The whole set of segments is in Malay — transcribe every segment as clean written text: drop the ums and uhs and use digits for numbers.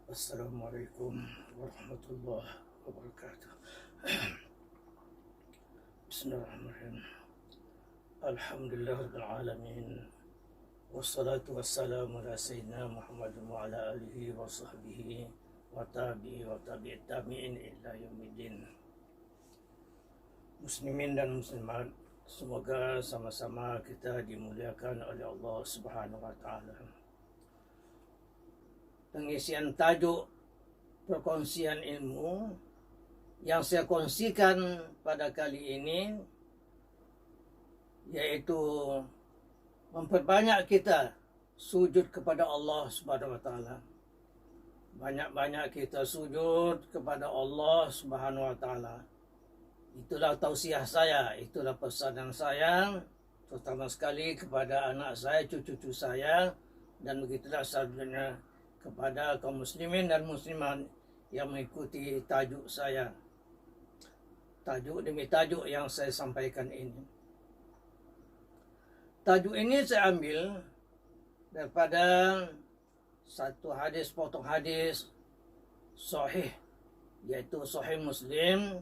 Assalamualaikum warahmatullahi wabarakatuh. Bismillahirrahmanirrahim. Alhamdulillahirabbil alamin. Wassalatu wassalamu ala sayyidina Muhammad wa ala alihi wa sahbihi wa tabi'it tabi'in ila yaumiddin. Muslimin dan muslimat, semoga sama-sama kita dimuliakan oleh Allah Subhanahu wa taala. Pengisian tajuk perkongsian ilmu yang saya kongsikan pada kali ini yaitu memperbanyak kita sujud kepada Allah Subhanahu wa taala. Banyak-banyak kita sujud kepada Allah Subhanahu wa taala. Itulah tausiah saya, itulah pesanan saya, terutama sekali kepada anak saya, cucu-cucu saya, dan begitulah selanjutnya kepada kaum muslimin dan muslimat yang mengikuti tajuk saya. Tajuk demi tajuk yang saya sampaikan ini. Tajuk ini saya ambil daripada satu hadis, potong hadis sahih, yaitu Sahih Muslim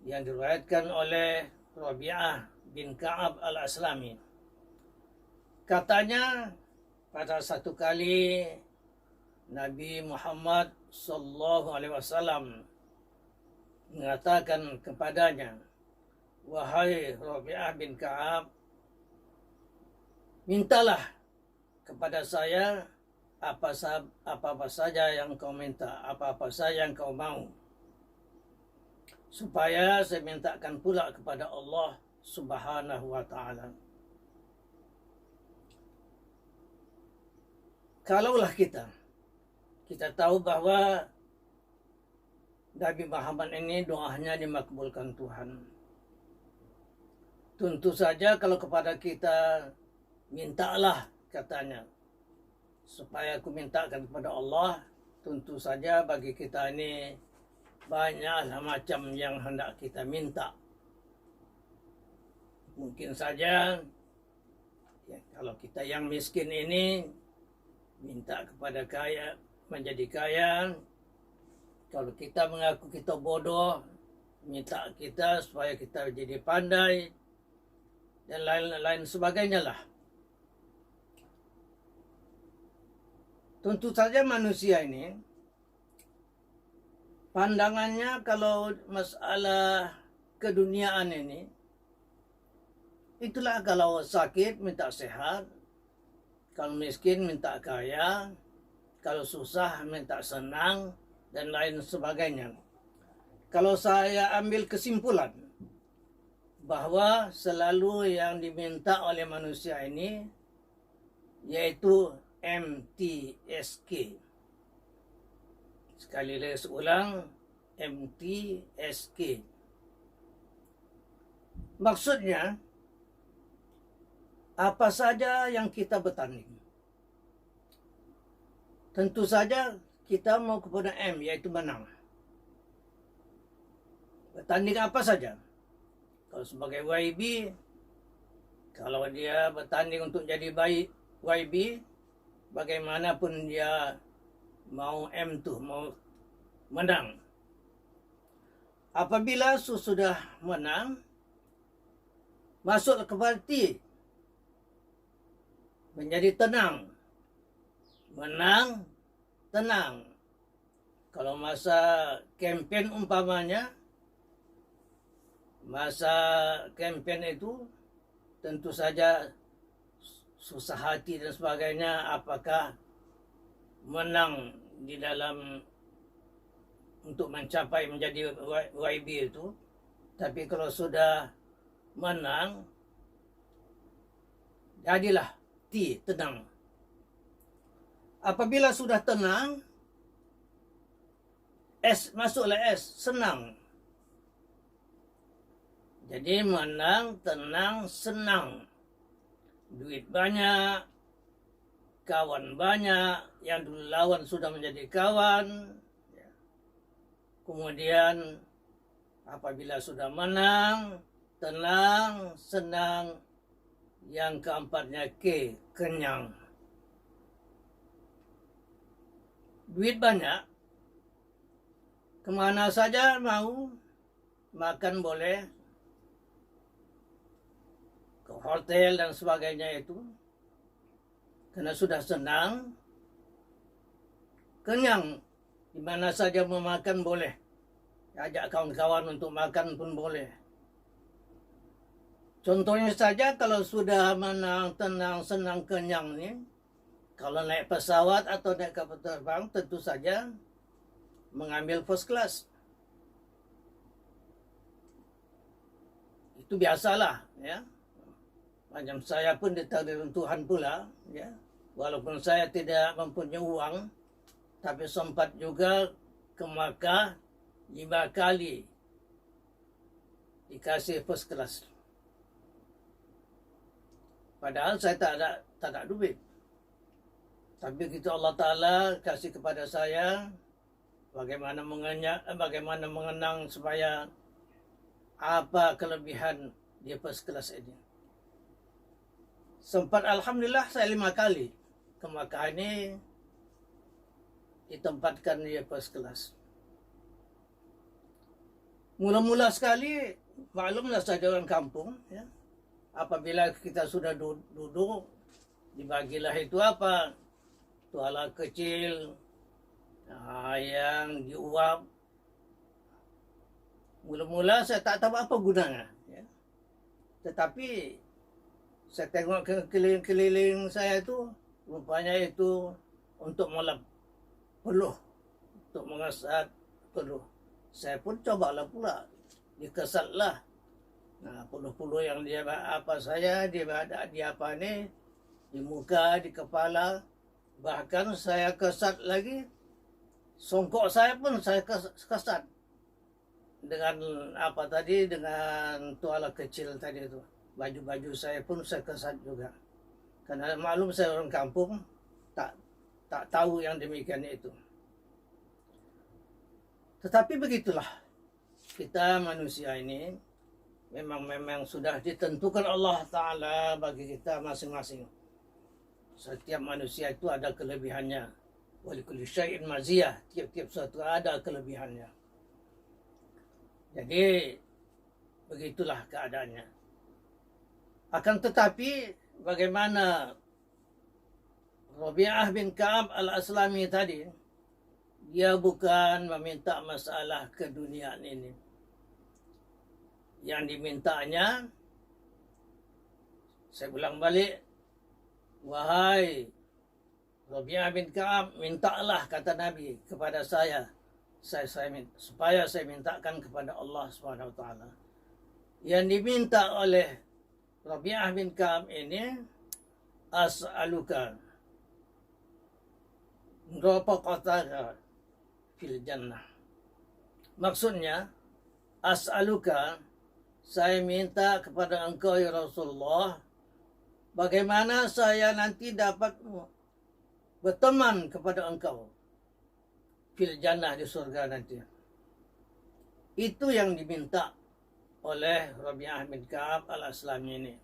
yang diriwayatkan oleh Rabi'ah bin Ka'ab al-Aslami. Katanya, pada satu kali Nabi Muhammad sallallahu alaihi wasallam mengatakan kepadanya, "Wahai Rabi'ah bin Ka'ab, mintalah kepada saya apa-apa saja yang kau minta, apa-apa saja yang kau mau, supaya saya mintakan pula kepada Allah Subhanahu wa taala." Kalaulah kita tahu bahwa Nabi Muhammad ini doanya dimakbulkan Tuhan. Tentu saja kalau kepada kita, mintalah katanya, supaya aku mintakan kepada Allah. Tentu saja bagi kita ini banyaklah macam yang hendak kita minta. Mungkin saja ya, kalau kita yang miskin ini minta kepada kaya, menjadi kaya. Kalau kita mengaku kita bodoh, minta kita supaya kita jadi pandai, dan lain-lain sebagainya lah. Tentu saja manusia ini pandangannya kalau masalah keduniaan ini, itulah kalau sakit minta sehat, kalau miskin minta kaya, kalau susah minta senang, dan lain sebagainya. Kalau saya ambil kesimpulan bahwa selalu yang diminta oleh manusia ini yaitu MTSK. Sekali lagi seulang, MTSK. Maksudnya, apa saja yang kita bertanding. Tentu saja kita mau kepada M, yaitu menang. Bertanding apa saja. Kalau sebagai YB, kalau dia bertanding untuk jadi YB, bagaimanapun dia mau M tuh, mau menang. Apabila sudah menang, masuk ke parti, menjadi tenang. Menang, tenang. Kalau masa kempen umpamanya, masa kempen itu tentu saja susah hati dan sebagainya, apakah menang di dalam untuk mencapai menjadi YB itu. Tapi kalau sudah menang, jadilah T, tenang. Apabila sudah tenang, S, masuklah S, senang. Jadi menang, tenang, senang. Duit banyak, kawan banyak, yang dulu lawan sudah menjadi kawan. Kemudian apabila sudah menang, tenang, senang. Yang keempatnya K, kenyang. duit banyak, kemana saja mau, makan boleh, ke hotel dan sebagainya itu, karena sudah senang, kenyang, di mana saja mau makan boleh, ajak kawan-kawan untuk makan pun boleh. Contohnya saja kalau sudah menang, tenang, senang, kenyang nih, kalau naik pesawat atau naik kapal terbang, tentu saja mengambil first class. Itu biasalah, ya. Macam saya pun ditakdirkan Tuhan pula, ya. Walaupun saya tidak mempunyai uang, tapi sempat juga ke Makkah 5 kali dikasih first class. Padahal saya tak ada duit. Tapi begitu Allah Ta'ala kasih kepada saya bagaimana mengenang supaya apa kelebihan dia first class ini. Sempat Alhamdulillah saya 5 kali ke Makkah ini ditempatkan dia first class. Mula-mula sekali, maklumlah saya orang kampung, ya. Apabila kita sudah duduk, dibagilah itu apa? Tuala kecil, yang diuap. Mula-mula saya tak tahu apa gunanya, ya. Tetapi saya tengok ke keliling-keliling saya itu, rupanya itu untuk melap peluh, untuk mengesat peluh. Saya pun cobalah pula, dikesatlah. Nah, puluh-puluh yang dia ada di apa ni, di muka, di kepala, bahkan saya kesat lagi, songkok saya pun saya kesat dengan apa tadi, dengan tuala kecil tadi itu, baju-baju saya pun saya kesat juga, karena maklum saya orang kampung, tak tahu yang demikian itu. Tetapi begitulah kita manusia ini. Memang sudah ditentukan Allah Ta'ala bagi kita masing-masing. Setiap manusia itu ada kelebihannya. Walikulli syai'in maziyah. Tiap-tiap sesuatu ada kelebihannya. Jadi, begitulah keadaannya. Akan tetapi, bagaimana Rabi'ah bin Ka'ab al-Aslami tadi, dia bukan meminta masalah keduniaan ini. Yang dimintanya, saya ulang balik, wahai Rabi'ah bin Ka'ab, mintalah, kata Nabi kepada saya supaya saya mintakan kepada Allah SWT. Yang diminta oleh Rabi'ah bin Ka'ab ini, as'aluka ngrapaqataka fil jannah. Maksudnya, as'aluka, saya minta kepada engkau ya Rasulullah, bagaimana saya nanti dapat berteman kepada engkau fil jannah, di surga nanti. Itu yang diminta oleh Rabi'ah bin Ka'ab al-Aslami ini.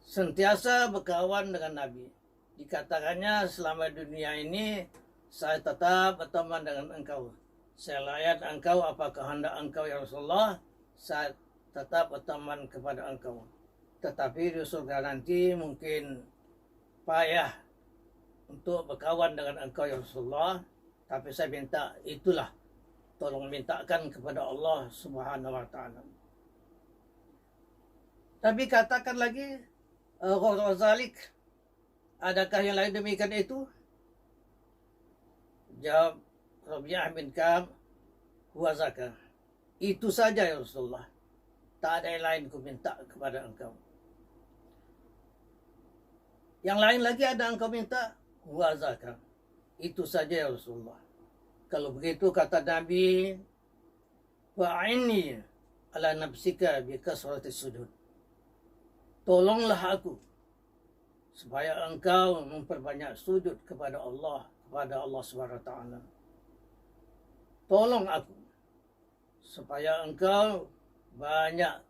Sentiasa berkawan dengan Nabi. Dikatakannya selama dunia ini saya tetap berteman dengan engkau. Saya layan engkau apa kehendak engkau ya Rasulullah. Saya tetap berteman kepada engkau. Tetapi di surga nanti mungkin payah untuk berkawan dengan engkau ya Rasulullah. Tapi saya minta itulah, tolong mintakan kepada Allah Subhanahu wa ta'ala. Tapi katakan lagi, Ghazalik, adakah yang lain demikian itu? Jawab Rabi'ah bin Ka'ab, huwa zaka. Itu saja ya Rasulullah. Tak ada yang lain ku minta kepada engkau. Yang lain lagi ada engkau minta, huwa zaka. Itu saja ya Rasulullah. Kalau begitu kata Nabi, wa'inni ala nafsika bi kasrati sujud. Tolonglah aku supaya engkau memperbanyak sujud kepada Allah Subhanahu wa ta'ala. Tolong aku supaya engkau banyak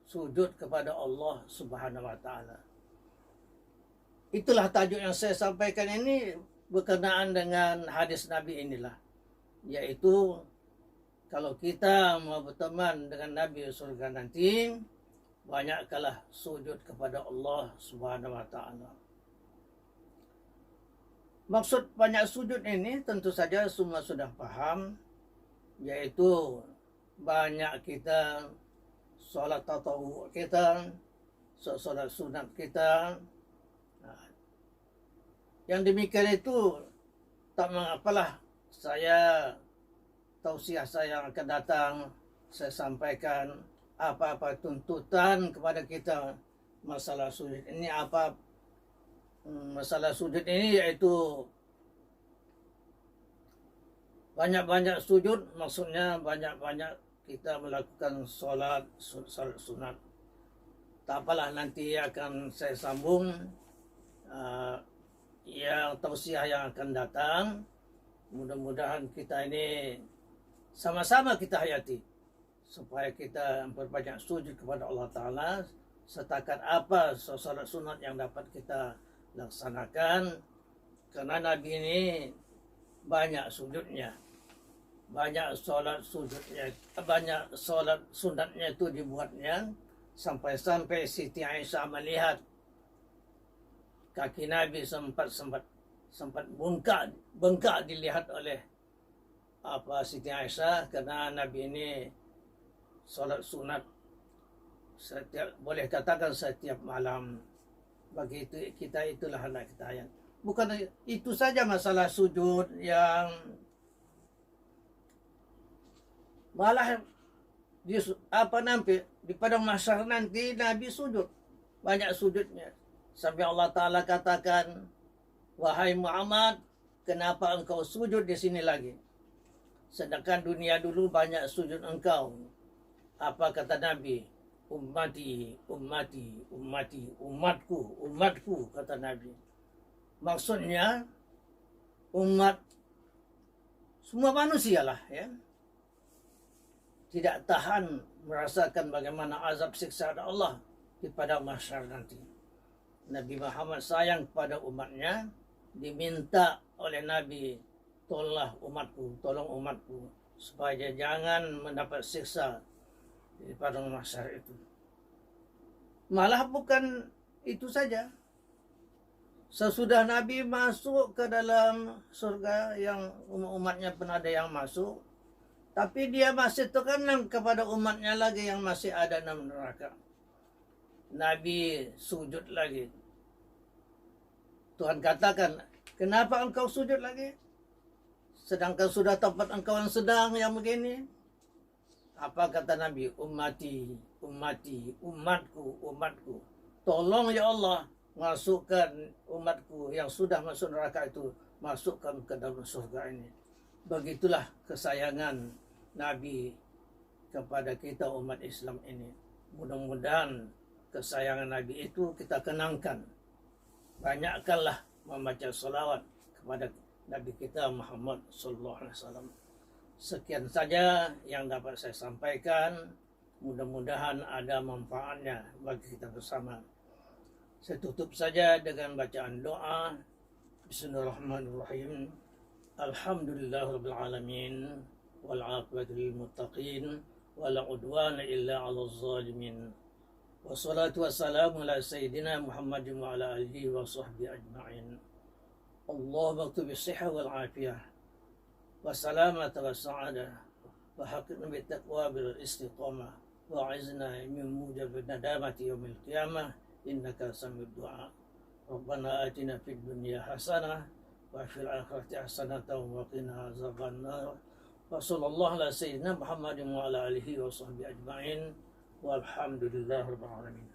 sujud kepada Allah Subhanahu wa ta'ala. Itulah tajuk yang saya sampaikan ini berkenaan dengan hadis Nabi inilah, yaitu kalau kita mau berteman dengan Nabi surga nanti, banyakkanlah sujud kepada Allah Subhanahu wa taala. Maksud banyak sujud ini tentu saja semua sudah paham, yaitu banyak kita solat tatawwu kita, solat sunat kita. Yang demikian itu tak mengapalah, saya tausiah saya yang akan datang, saya sampaikan apa-apa tuntutan kepada kita masalah sujud ini. Masalah sujud ini yaitu banyak-banyak sujud, maksudnya banyak-banyak kita melakukan solat sunat. Tak apalah, nanti akan saya sambung yang tausiah yang akan datang. Mudah-mudahan kita ini sama-sama kita hayati, supaya kita berbanyak sujud kepada Allah Ta'ala. Setakat apa solat sunat yang dapat kita laksanakan, karena Nabi ini banyak sujudnya, banyak solat sujudnya, banyak solat sunatnya itu dibuatnya, sampai-sampai Siti Aisyah melihat kaki Nabi sempat bengkak dilihat oleh Siti Aisyah, karena Nabi ini solat sunat boleh katakan setiap malam. Bagi itu kita, itulah hendak kita hayat. Bukan itu saja masalah sujud, yang malah di padang mahsyar nanti Nabi sujud, banyak sujudnya, sampai Allah Ta'ala katakan, wahai Muhammad, kenapa engkau sujud di sini lagi, sedangkan dunia dulu banyak sujud engkau. Apa kata Nabi? Ummati, ummati, ummati, umatku, umatku, kata Nabi. Maksudnya umat semua manusia lah, ya, tidak tahan merasakan bagaimana azab siksa Allah di padang mahsyar nanti. Nabi Muhammad sayang kepada umatnya, diminta oleh Nabi, tolong umatku supaya jangan mendapat siksa di padang mahsyar itu. Malah bukan itu saja, sesudah Nabi masuk ke dalam surga, yang umatnya pernah ada yang masuk, tapi dia masih terkenang kepada umatnya lagi yang masih ada dalam neraka. Nabi sujud lagi. Tuhan katakan, kenapa engkau sujud lagi, sedangkan sudah tempat engkau yang sedang yang begini? Apa kata Nabi? Ummati, ummati, umatku, umatku. Tolong ya Allah, masukkan umatku yang sudah masuk neraka itu, masukkan ke dalam surga ini. Begitulah kesayangan Nabi kepada kita umat Islam ini. Mudah-mudahan kesayangan Nabi itu kita kenangkan. Banyakkanlah membaca salawat kepada Nabi kita Muhammad sallallahu alaihi wasallam. Sekian saja yang dapat saya sampaikan. Mudah-mudahan ada manfaatnya bagi kita bersama. Saya tutup saja dengan bacaan doa. Bismillahirrahmanirrahim. Alhamdulillahirabbil alamin, wal 'aqibatu lil muttaqin, wala 'udwana illa 'alal zalimin. Wassalatu wassalamu ala sayyidina Muhammadin wa ala alihi wa sahbihi ajma'in. Allahumma aktub bis-sihha wal 'afiyah wa salamata wa sa'adah wa haqqina bit taqwa bil istiqamah wa 'izna min mujabil nadamati yaumil qiyamah innaka samid du'a. Rabbana atina fid dunya hasanah wa fil akhirati hasanatan wa qina azabannar. Wa sallallahu ala sayyidina Muhammadin wa ala alihi wa sahbihi ajma'in. Walhamdulillahirabbil alamin.